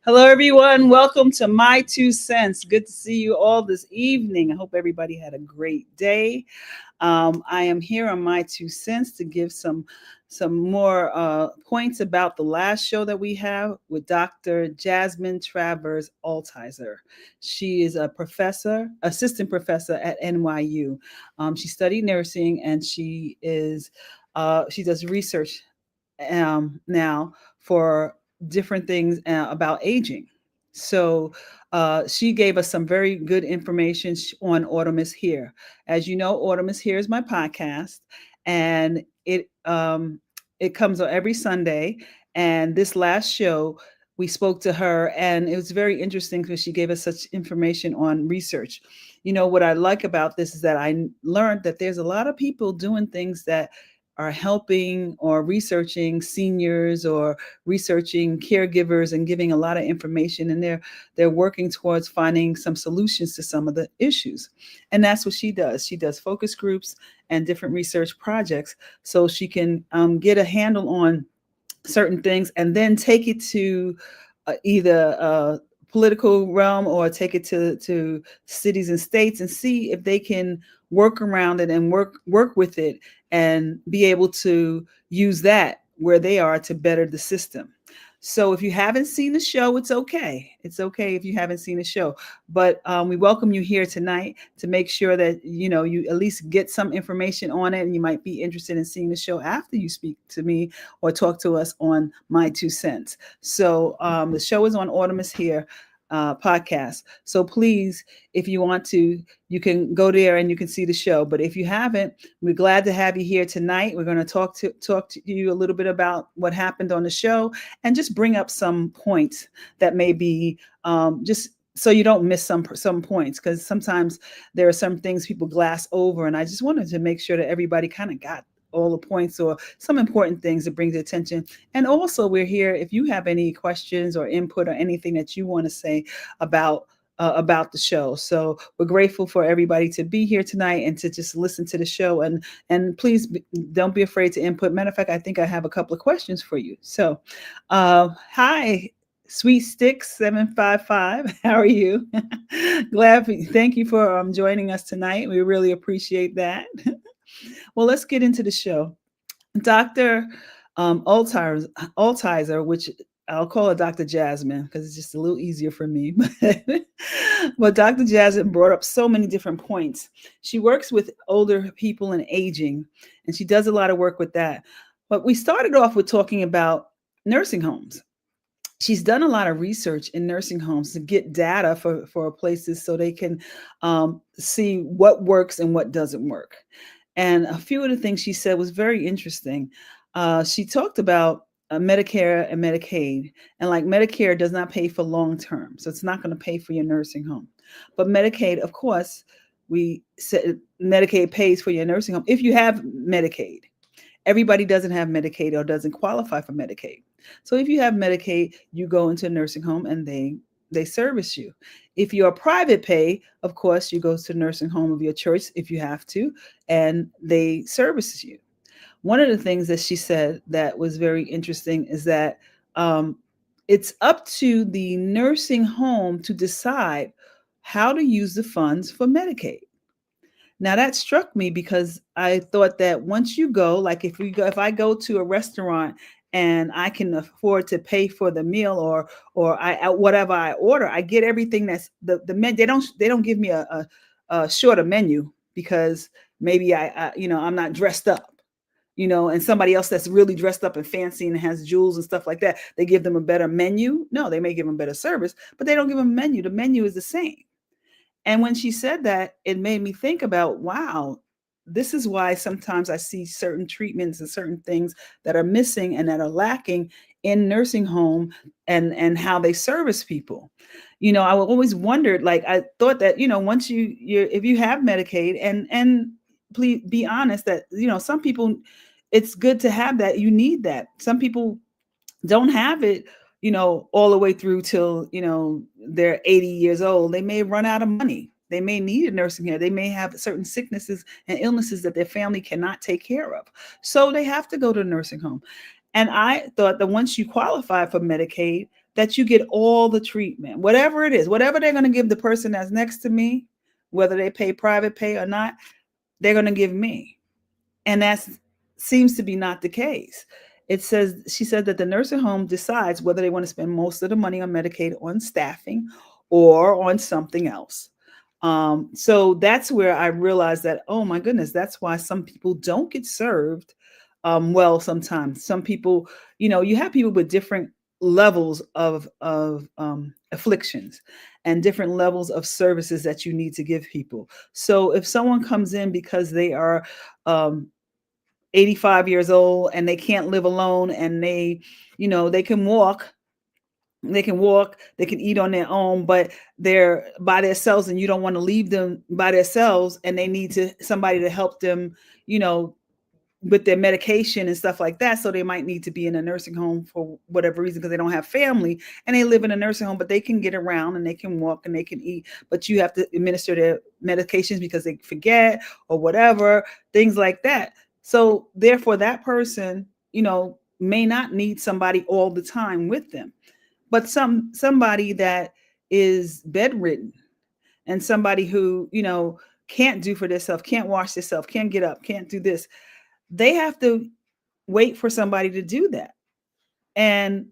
Hello, everyone. Welcome to My Two Cents. Good to see you all this evening. I hope everybody had a great day. I am here on My Two Cents to give some more points about the last show that we have with Dr. Jasmine Travers Altizer. She is a professor, assistant professor at NYU. She studied nursing and she does research now for different things about aging. So she gave us some very good information on Autumn is Here. As you know, Autumn is Here is my podcast, and it comes on every Sunday. And this last show, we spoke to her, and it was very interesting because she gave us such information on research. You know, what I like about this is that I learned that there's a lot of people doing things that are helping or researching seniors or researching caregivers and giving a lot of information, and they're working towards finding some solutions to some of the issues. And that's what she does focus groups and different research projects so she can get a handle on certain things and then take it to either political realm or take it to cities and states and see if they can work around it and work with it and be able to use that where they are to better the system. So if you haven't seen the show, it's okay. It's okay if you haven't seen the show, but we welcome you here tonight to make sure that you at least get some information on it, and you might be interested in seeing the show after you speak to me or talk to us on My Two Cents. So the show is on Autumn is Here podcast. So please, if you want to, you can go there and you can see the show. But if you haven't, we're glad to have you here tonight. We're going to talk to you a little bit about what happened on the show and just bring up some points that may be just so you don't miss some points, because sometimes there are some things people glass over, and I just wanted to make sure that everybody kind of got all the points or some important things that bring to attention. And also, we're here if you have any questions or input or anything that you want to say about the show. So we're grateful for everybody to be here tonight and to just listen to the show. And please don't be afraid to input. Matter of fact, I think I have a couple of questions for you. So hi, Sweet Sticks 755. How are you? Thank you for joining us tonight. We really appreciate that. Well, let's get into the show. Dr. Altizer, which I'll call her Dr. Jasmine because it's just a little easier for me. But Dr. Jasmine brought up so many different points. She works with older people and aging, and she does a lot of work with that. But we started off with talking about nursing homes. She's done a lot of research in nursing homes to get data for places so they can see what works and what doesn't work. And a few of the things she said was very interesting. She talked about Medicare and Medicaid, and like Medicare does not pay for long term, so it's not going to pay for your nursing home. But Medicaid, of course, we said Medicaid pays for your nursing home if you have Medicaid. Everybody doesn't have Medicaid or doesn't qualify for Medicaid. So if you have Medicaid, you go into a nursing home and they service you. If you're a private pay, of course, you go to the nursing home of your choice if you have to, and they service you. One of the things that she said that was very interesting is that it's up to the nursing home to decide how to use the funds for Medicaid. Now that struck me because I thought that once you go, like if I go to a restaurant and I can afford to pay for the meal or whatever I order, I get everything that's the men. They don't give me a shorter menu because maybe I'm not dressed up. And somebody else that's really dressed up and fancy and has jewels and stuff like that, they give them a better menu. No, they may give them better service, but they don't give them a menu. The menu is the same. And when she said that, it made me think about, wow, this is why sometimes I see certain treatments and certain things that are missing and that are lacking in nursing home and how they service people. I always wondered, like, I thought that, once if you have Medicaid and please be honest that, some people, it's good to have that. You need that. Some people don't have it, all the way through till, they're 80 years old. They may run out of money. They may need a nursing care. They may have certain sicknesses and illnesses that their family cannot take care of. So they have to go to a nursing home. And I thought that once you qualify for Medicaid, that you get all the treatment, whatever it is, whatever they're going to give the person that's next to me, whether they pay private pay or not, they're going to give me. And that seems to be not the case. It says, she said that the nursing home decides whether they want to spend most of the money on Medicaid on staffing or on something else. So that's where I realized that, oh my goodness, that's why some people don't get served well sometimes. Some people, you have people with different levels of afflictions and different levels of services that you need to give people. So if someone comes in because they are um, 85 years old and they can't live alone and they can walk, they can eat on their own, but they're by themselves and you don't want to leave them by themselves and they need somebody to help them, you know, with their medication and stuff like that. So they might need to be in a nursing home for whatever reason because they don't have family and they live in a nursing home, but they can get around and they can walk and they can eat, but you have to administer their medications because they forget or whatever, things like that. So therefore that person, may not need somebody all the time with them, but somebody that is bedridden and somebody who, can't do for themselves, can't wash themselves, can't get up, can't do this, they have to wait for somebody to do that. And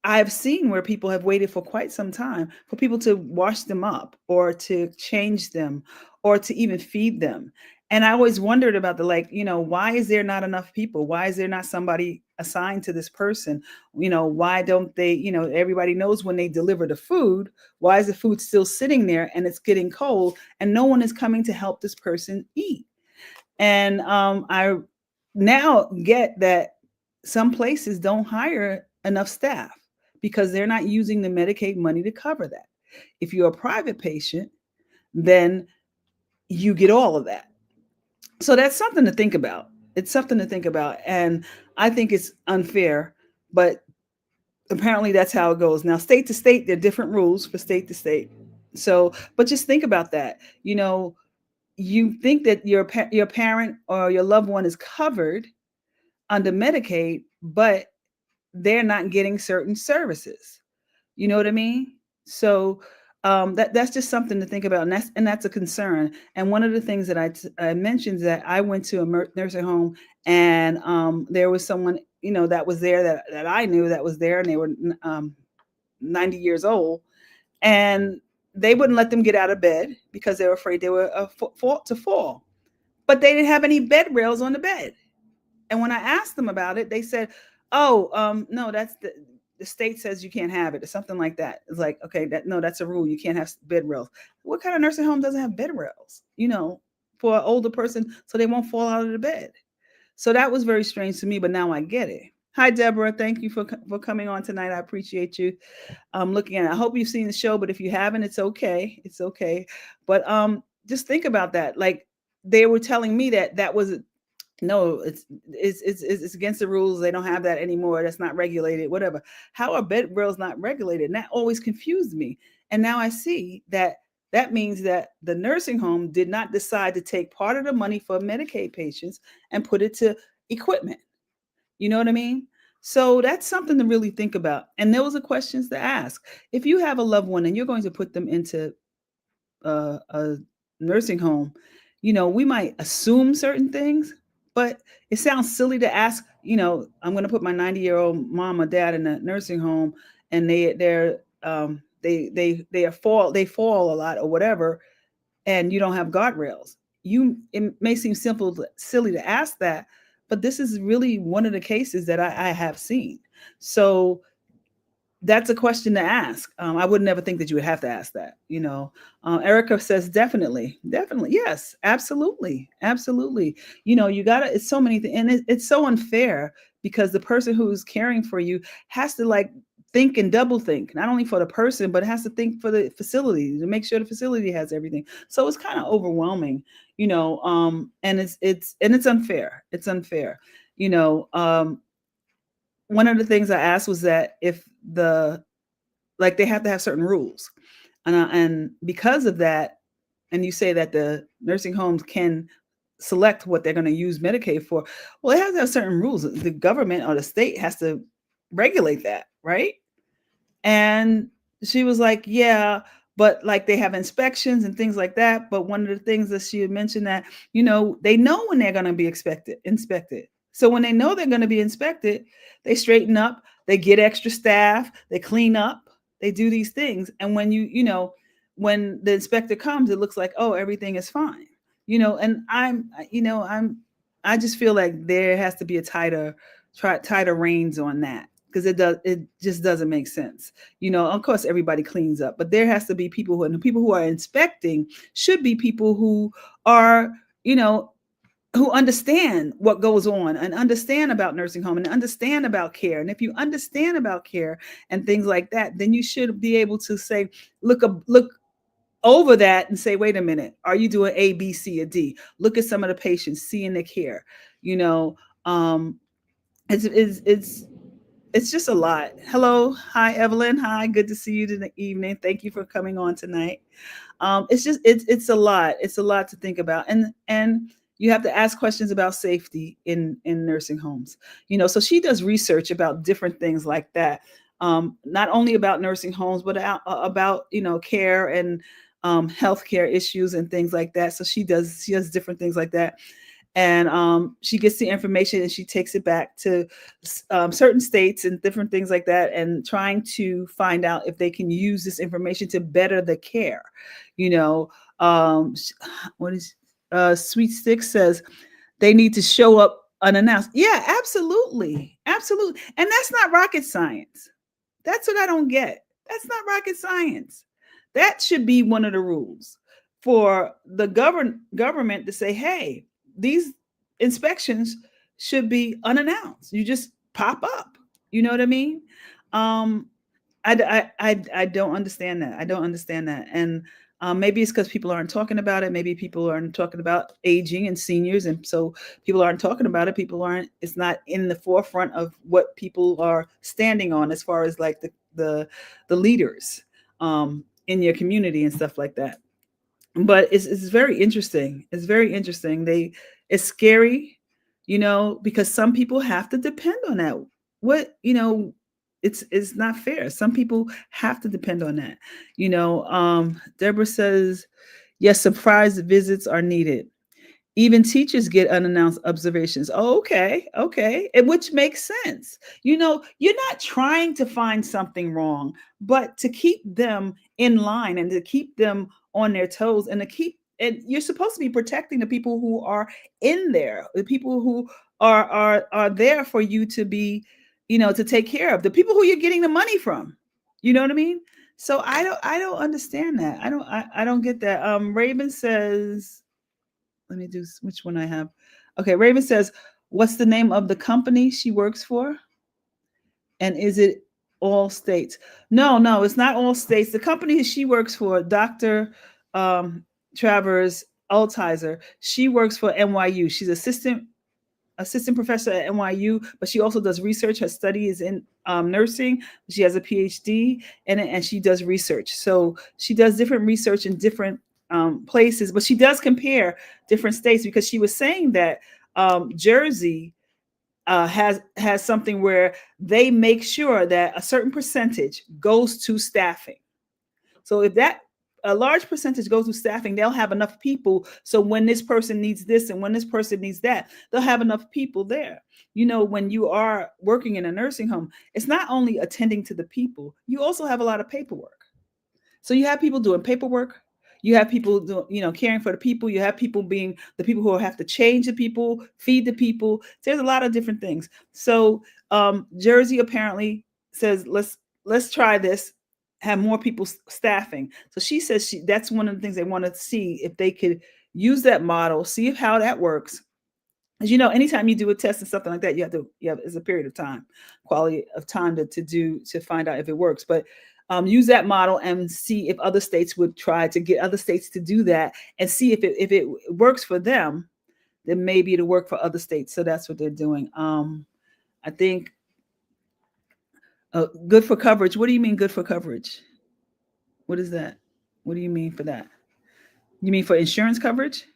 I've seen where people have waited for quite some time for people to wash them up or to change them or to even feed them. And I always wondered about why is there not enough people? Why is there not somebody assigned to this person? Why don't they, everybody knows when they deliver the food, why is the food still sitting there and it's getting cold and no one is coming to help this person eat? And I now get that some places don't hire enough staff because they're not using the Medicaid money to cover that. If you're a private patient, then you get all of that. So that's something to think about. It's something to think about. And I think it's unfair, but apparently that's how it goes. Now, state to state, there are different rules for state to state. So, but just think about that. You think that your parent or your loved one is covered under Medicaid, but they're not getting certain services. You know what I mean? So that's just something to think about, and that's a concern. And one of the things that I mentioned is that I went to a nursing home, and there was someone that was there that I knew that was there, and they were 90 years old, and they wouldn't let them get out of bed because they were afraid they were to fall. But they didn't have any bed rails on the bed. And when I asked them about it, they said, "Oh, no, that's the state says you can't have it," or something like that. It's like, okay, that's a rule. You can't have bed rails. What kind of nursing home doesn't have bed rails? For an older person, so they won't fall out of the bed. So that was very strange to me, but now I get it. Hi, Deborah. Thank you for coming on tonight. I appreciate you looking at it. I hope you've seen the show, but if you haven't, it's okay. It's okay. But just think about that. Like they were telling me that was no, it's against the rules. They don't have that anymore. That's not regulated, whatever. How are bed rails not regulated? And that always confused me. And now I see that means that the nursing home did not decide to take part of the money for Medicaid patients and put it to equipment. You know what I mean? So that's something to really think about. And those are questions to ask. If you have a loved one and you're going to put them into a nursing home, we might assume certain things, but it sounds silly to ask, I'm going to put my 90-year-old mom or dad in a nursing home and they fall a lot or whatever, and you don't have guardrails. It may seem silly to ask that, but this is really one of the cases that I have seen. So that's a question to ask. I would never think that you would have to ask that. Erica says definitely, yes, absolutely. You gotta. It's so many things, and it's so unfair because the person who's caring for you has to think and double think, not only for the person, but it has to think for the facility to make sure the facility has everything. So it's kind of overwhelming, and it's unfair. It's unfair. One of the things I asked was that if they have to have certain rules, and because of that, and you say that the nursing homes can select what they're going to use Medicaid for. Well, it has to have certain rules. The government or the state has to regulate that, right? And she was like, yeah, but like they have inspections and things like that. But one of the things that she had mentioned that, they know when they're going to be inspected. So when they know they're going to be inspected, they straighten up, they get extra staff, they clean up, they do these things. And when when the inspector comes, it looks like, oh, everything is fine. And I just feel like there has to be a tighter reins on that, because it just doesn't make sense. Of course everybody cleans up, but there has to be people and the people who are inspecting should be people who are, who understand what goes on and understand about nursing home and understand about care. And if you understand about care and things like that, then you should be able to say, look over that and say, wait a minute, are you doing A, B, C, or D? Look at some of the patients, seeing the care. You know, um, it's just a lot. Hello, hi Evelyn, hi, good to see you in the evening. Thank you for coming on tonight. It's a lot. It's a lot to think about, and you have to ask questions about safety in nursing homes. So she does research about different things like that. Not only about nursing homes, but about care and healthcare issues and things like that. So she has different things like that, and she gets the information and she takes it back to certain states and different things like that, and trying to find out if they can use this information to better the care. you know what is Sweet Six says they need to show up unannounced. Yeah, absolutely, absolutely. And that's not rocket science. That's what I don't get. That's not rocket science. That should be one of the rules for the government to say, hey, these inspections should be unannounced. You just pop up. You know what I mean? Um, I don't understand that. I don't understand that. And maybe it's because people aren't talking about it. Maybe people aren't talking about aging and seniors, and so people aren't talking about it. People aren't. It's not in the forefront of what people are standing on as far as like the leaders in your community and stuff like that. But it's very interesting. It's very interesting. It's scary, because some people have to depend on that. What it's not fair. Some people have to depend on that. Deborah says, yes, surprise visits are needed. Even teachers get unannounced observations. Oh, okay, okay, and which makes sense. You're not trying to find something wrong, but to keep them in line and to keep them on their toes, and you're supposed to be protecting the people who are in there, the people who are there for you to be, to take care of, the people who you're getting the money from. You know what I mean? So I don't understand that. I don't get that. Raven says, let me do which one I have. Okay, Raven says, what's the name of the company she works for? And is it all states? No, no, it's not all states. The company she works for, Dr. Travers Altizer, she works for NYU. She's assistant professor at NYU, but she also does research. Her study is in nursing. She has a PhD in it, and she does research. So she does different research in different places, but she does compare different states, because she was saying that Jersey has something where they make sure that a certain percentage goes to staffing. So if that a large percentage goes to staffing, they'll have enough people. So when this person needs this and when this person needs that, they'll have enough people there. When you are working in a nursing home, it's not only attending to the people, you also have a lot of paperwork. So you have people doing paperwork. You have people doing, caring for the people. You have people being the people who have to change the people, feed the people. There's a lot of different things. So Jersey apparently says, let's try this, have more people staffing. So she says that's one of the things they want to see, if they could use that model, see how that works. As anytime you do a test and something like that, it's a period of time, quality of time to find out if it works. But use that model and see if other states would try to get other states to do that, and see if it works for them, then maybe it'll work for other states. So that's what they're doing. I think good for coverage. What do you mean good for coverage? What is that? What do you mean for that? You mean for insurance coverage?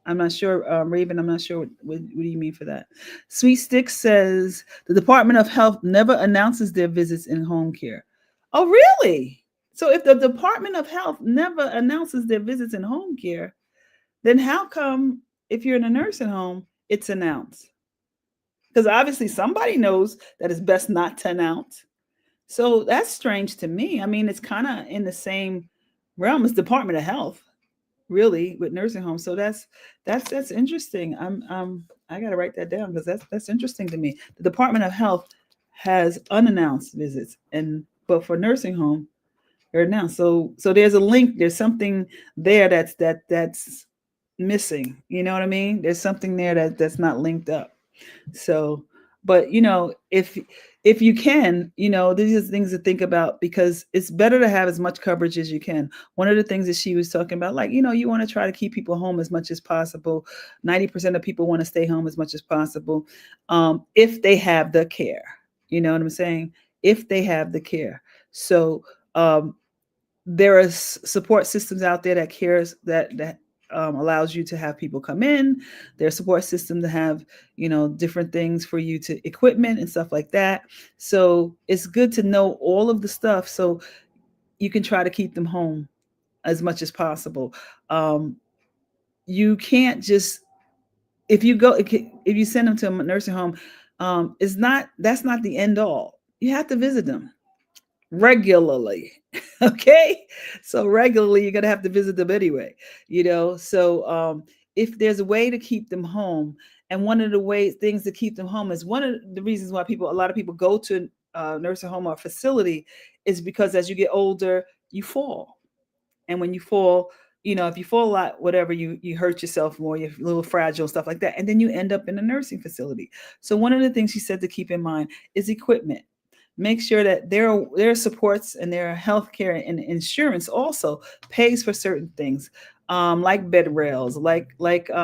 I'm not sure, Raven. I'm not sure what do you mean for that. Sweet Stick says the Department of Health never announces their visits in home care. Oh, really? So if the Department of Health never announces their visits in home care, then how come if you're in a nursing home, it's announced? Because obviously somebody knows that it's best not to announce. So that's strange to me. I mean, it's kind of in the same realm as Department of Health, really, with nursing homes. So that's interesting. I got to write that down because that's interesting to me. The Department of Health has unannounced visits, and but for nursing home, they're announced. So there's a link. There's something there that's missing. You know what I mean? There's something there that's not linked up. So, but if you can, these are things to think about because it's better to have as much coverage as you can. One of the things that she was talking about, like, you want to try to keep people home as much as possible. 90% of people want to stay home as much as possible, if they have the care. You know what I'm saying? If they have the care. So there are support systems out there that cares that allows you to have people come in. There's support system to have different things for you to equipment and stuff like that. So it's good to know all of the stuff so you can try to keep them home as much as possible. You can't just if you send them to a nursing home, that's not the end all. You have to visit them regularly. Okay, so regularly you're gonna have to visit them anyway. So if there's a way to keep them home, and one of the ways things to keep them home is one of the reasons why a lot of people go to a nursing home or facility is because as you get older you fall, and when you fall, if you fall a lot, whatever, you hurt yourself more, you're a little fragile, stuff like that, and then you end up in a nursing facility. So one of the things she said to keep in mind is equipment. Make sure that their supports and their health care and insurance also pays for certain things, like bed rails, like the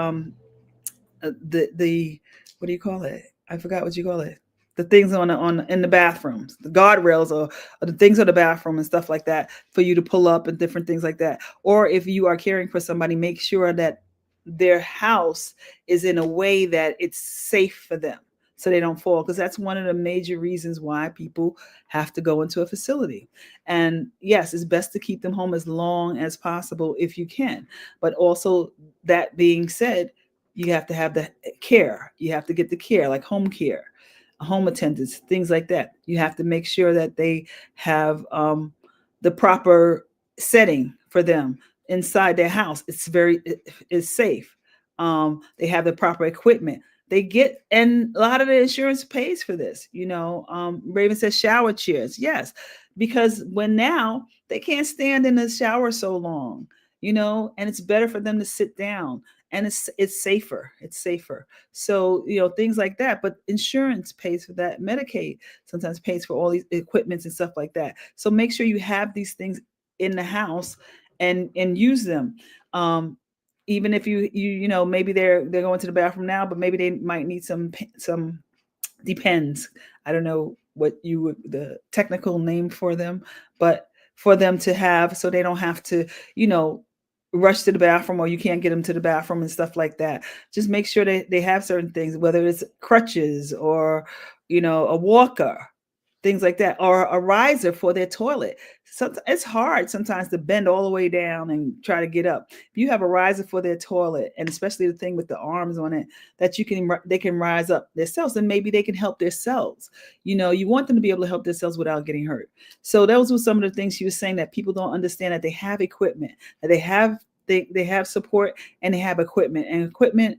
what do you call it? I forgot what you call it. The things on in the bathrooms, the guardrails, or the things on the bathroom and stuff like that for you to pull up and different things like that. Or if you are caring for somebody, make sure that their house is in a way that it's safe for them so they don't fall, because that's one of the major reasons why people have to go into a facility. And yes, it's best to keep them home as long as possible if you can. But also, that being said, you have to have the care. You have to get the care, like home care, home attendants, things like that. You have to make sure that they have the proper setting for them inside their house. It's safe. They have the proper equipment. They get, and a lot of the insurance pays for this. Raven says shower chairs. Yes, because when now they can't stand in the shower so long, and it's better for them to sit down, and it's safer. It's safer. So things like that. But insurance pays for that. Medicaid sometimes pays for all these equipments and stuff like that. So make sure you have these things in the house and use them. Even if maybe they're going to the bathroom now, but maybe they might need some depends. I don't know what the technical name for them, but for them to have, so they don't have to rush to the bathroom, or you can't get them to the bathroom and stuff like that. Just make sure they have certain things, whether it's crutches or a walker, things like that, or a riser for their toilet. So it's hard sometimes to bend all the way down and try to get up. If you have a riser for their toilet, and especially the thing with the arms on it, that they can rise up themselves, and maybe they can help themselves. You want them to be able to help themselves without getting hurt. So those were some of the things she was saying, that people don't understand, that they have equipment, that they have support, and they have equipment,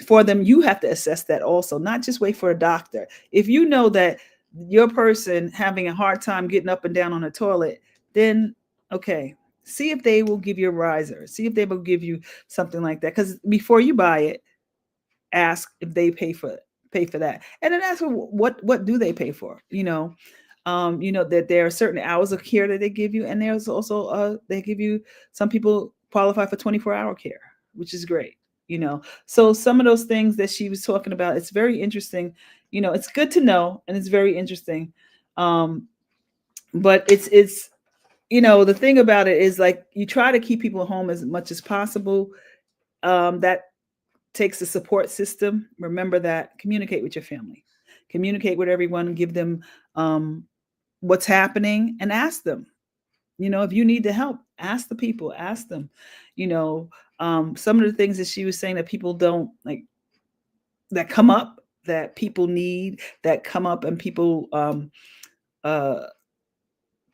for them. You have to assess that also, not just wait for a doctor. If you know that your person having a hard time getting up and down on a toilet, then okay, see if they will give you a riser, see if they will give you something like that. Because before you buy it, ask if they pay for that, and then ask what do they pay for. That there are certain hours of care that they give you, and there's also they give you, some people qualify for 24-hour care, which is great. So some of those things that she was talking about, it's very interesting. It's good to know, and it's very interesting. But it's the thing about it is, like, you try to keep people home as much as possible, that takes a support system. Remember that. Communicate with your family, communicate with everyone, give them what's happening, and ask them. If you need the help, ask the people, ask them. You know, some of the things that she was saying that people don't like, that come up, that people need, that come up, and people uh,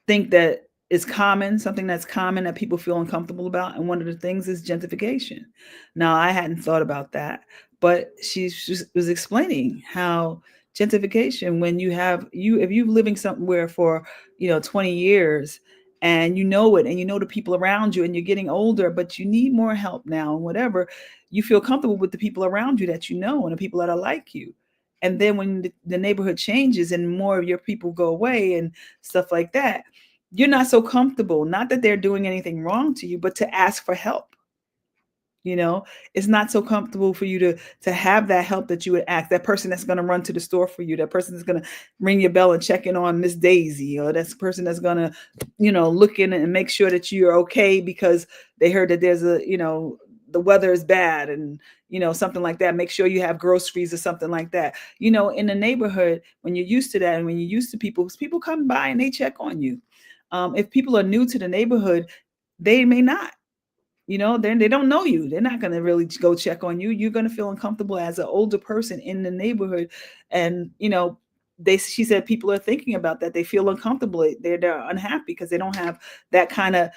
think that is common, something that's common that people feel uncomfortable about. And one of the things is gentrification. Now, I hadn't thought about that, but she was explaining how gentrification, when if you're living somewhere for 20 years, and you know it, and you know the people around you, and you're getting older, but you need more help now, and whatever, you feel comfortable with the people around you that you know, and the people that are like you. And then when the neighborhood changes and more of your people go away and stuff like that, you're not so comfortable. Not that they're doing anything wrong to you, but to ask for help. It's not so comfortable for you to have that help that you would ask. That person that's going to run to the store for you, that person that's going to ring your bell and check in on Miss Daisy, or that's the person that's going to look in and make sure that you're okay because they heard that there's the weather is bad, and something like that. Make sure you have groceries or something like that. In the neighborhood, when you're used to that, and when you're used to people come by and they check on you. If people are new to the neighborhood, they may not. Then they don't know you. They're not going to really go check on you. You're going to feel uncomfortable as an older person in the neighborhood. And, she said people are thinking about that. They feel uncomfortable. They're unhappy because they don't have that kind of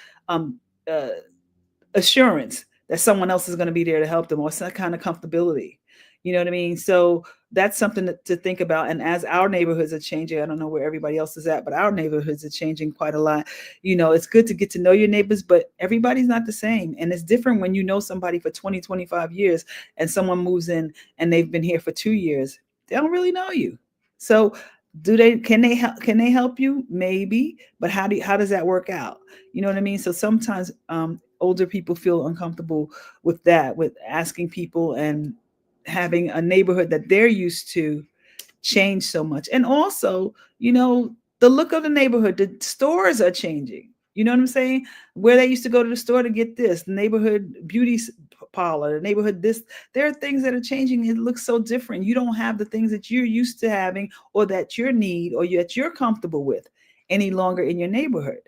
uh, assurance that someone else is going to be there to help them, or some kind of comfortability. You know what I mean? So that's something to think about. And as our neighborhoods are changing, I don't know where everybody else is at, but our neighborhoods are changing quite a lot. It's good to get to know your neighbors, but everybody's not the same. And it's different when you know somebody for 20, 25 years and someone moves in and they've been here for 2 years. They don't really know you. So can they help you? Maybe, but how does that work out? You know what I mean? So sometimes older people feel uncomfortable with that, with asking people, and having a neighborhood that they're used to change so much. And also, the look of the neighborhood, the stores are changing. You know what I'm saying? Where they used to go to the store to get this, the neighborhood beauty parlor, the neighborhood this, there are things that are changing. It looks so different. You don't have the things that you're used to having, or that you need, or that you're comfortable with any longer in your neighborhood.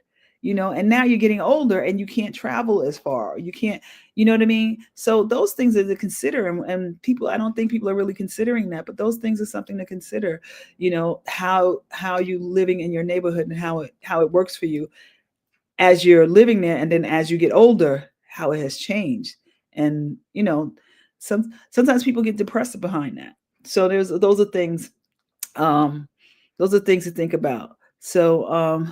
And now you're getting older and you can't travel as far. You can't, you know what I mean? So those things are to consider. And people, I don't think people are really considering that, but those things are something to consider, how you living in your neighborhood, and how it works for you as you're living there. And then as you get older, how it has changed. And, sometimes people get depressed behind that. So those are things, those are things to think about. So,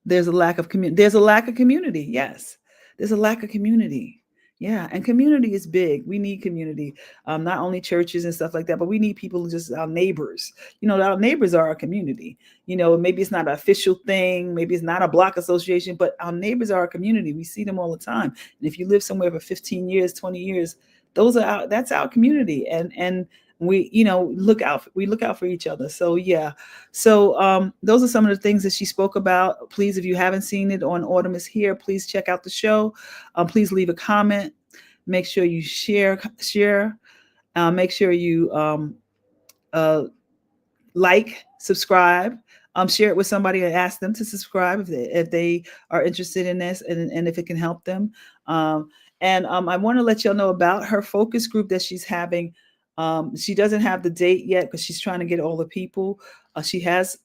there's a lack of community. There's a lack of community. Yes, there's a lack of community. Yeah, and community is big. We need community, not only churches and stuff like that, but we need people, just our neighbors. Our neighbors are our community. Maybe it's not an official thing, maybe it's not a block association, but our neighbors are our community. We see them all the time. And if you live somewhere for 15 years, 20 years, that's our community. And we look out for each other. So yeah, so those are some of the things that she spoke about. Please, if you haven't seen it on Autumn is Here, please check out the show. Please leave a comment. Make sure you share. Make sure you like, subscribe, share it with somebody, and ask them to subscribe if they are interested in this, and if it can help them. I want to let y'all know about her focus group that she's having. She doesn't have the date yet because she's trying to get all the people. She has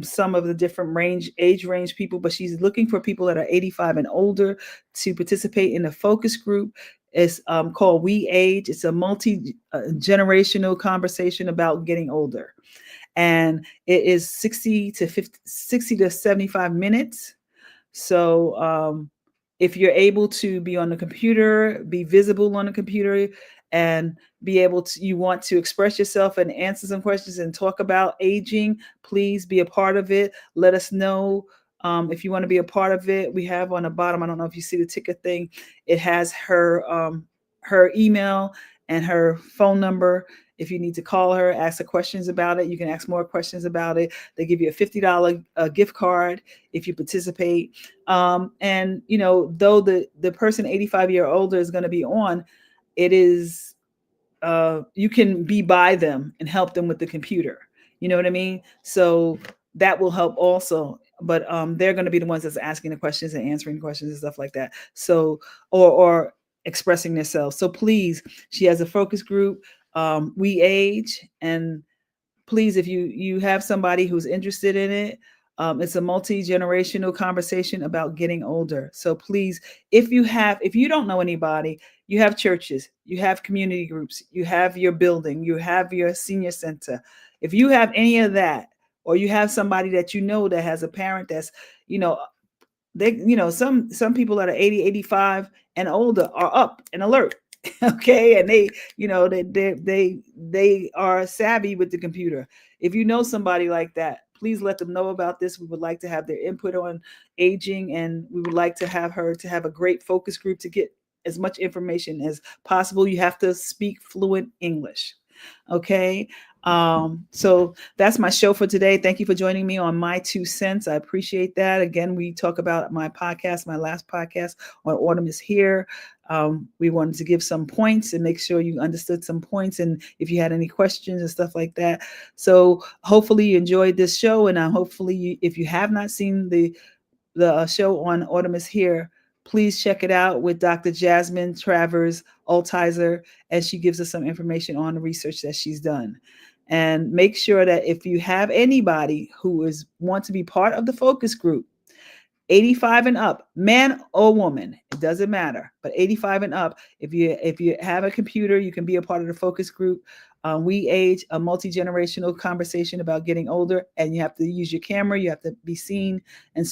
some of the different age range people, but she's looking for people that are 85 and older to participate in the focus group. It's called We Age. It's a multi-generational conversation about getting older. And it is 60 to 75 minutes. So if you're able to be on the computer, be visible on the computer, and be able to, you want to express yourself and answer some questions and talk about aging, please be a part of it. Let us know if you want to be a part of it. We have on the bottom, I don't know if you see the ticket thing, it has her email and her phone number. If you need to call her, ask her questions about it, you can ask more questions about it. They give you a $50 gift card if you participate. And though the person 85 year older is going to be on, it is you can be by them and help them with the computer. You know what I mean? So that will help also. But they're going to be the ones that's asking the questions and answering questions and stuff like that. So or expressing themselves. So please, she has a focus group. We age, and please, if you have somebody who's interested in it, it's a multi-generational conversation about getting older. So please, if you don't know anybody, you have churches, you have community groups, you have your building, you have your senior center. If you have any of that, or you have somebody that you know that has a parent that's, you know, some people that are 80, 85 and older are up and alert. Okay, and they, they are savvy with the computer. If you know somebody like that, please let them know about this. We would like to have their input on aging, and we would like to have her to have a great focus group to get as much information as possible. You have to speak fluent English. Okay. So that's my show for today. Thank you for joining me on My Two Cents. I appreciate that. Again, we talk about my podcast, my last podcast on Autumn is Here. We wanted to give some points and make sure you understood some points, and if you had any questions and stuff like that. So hopefully you enjoyed this show, and hopefully if you have not seen the show on Autumn is Here, please check it out with Dr. Jasmine Travers Altizer, and she gives us some information on the research that she's done. And make sure that if you have anybody who want to be part of the focus group, 85 and up, man or woman, it doesn't matter, but 85 and up, if you have a computer, you can be a part of the focus group. We age, a multi-generational conversation about getting older, and you have to use your camera, you have to be seen and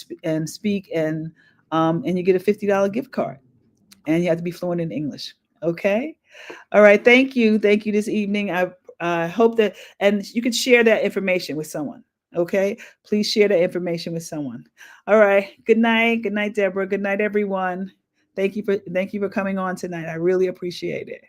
speak, and you get a $50 gift card, and you have to be fluent in English. Okay. All right. Thank you this evening. I hope that, and you can share that information with someone. Okay, please share that information with someone. All right. Good night, Deborah. Good night, everyone. Thank you for coming on tonight. I really appreciate it.